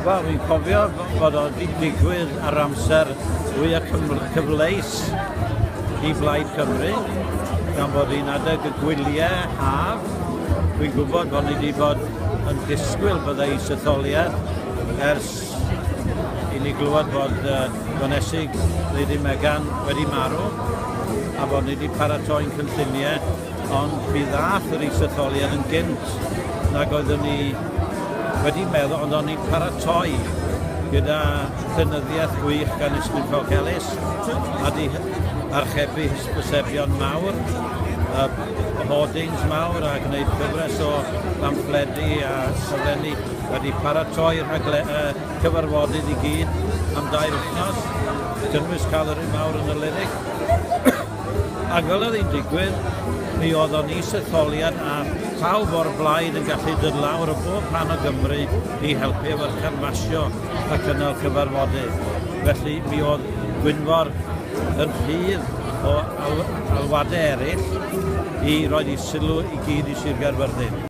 Wel, fi'n cofio bod o wedi digwydd ar amser fwyaf cyfleus i Blaid Cymru, gan bod hi'n adeg y gwyliau haf. Dwi'n gwybod bod ni wedi bod yn disgwyl byddai isetholiad ers i ni glywed bod Ddynesig Lady Megan wedi marw a bod ni wedi paratoi'n cynlluniau, ond mi ddath yr isetholiad yn gynt nag oeddwn ni wedi meddwl, ond o'n i'n paratoi gyda llenyddiaeth gwych gan Ysbryd Falcelis a di archebu hysbysebion mawr, hoardings mawr a gwneud cyfres o pamffledi a sylwenni wedi paratoi'r cyfarfodydd i gyd am 2 wythnos, cynnwys cael yr un mawr yn y lyrig. Ac fel oedd hi'n digwydd, mi oedd o'n isetholiad a pawb o'r blaid yn gallu dod lawr o bob rhan o Gymru i helpu efo'r canfasio a cynnal cyfarfodydd. Felly mi oedd Gwynfor yn rhydd o alwadau eraill i roed i sylw i gyd i Sir Gaerfyrddin.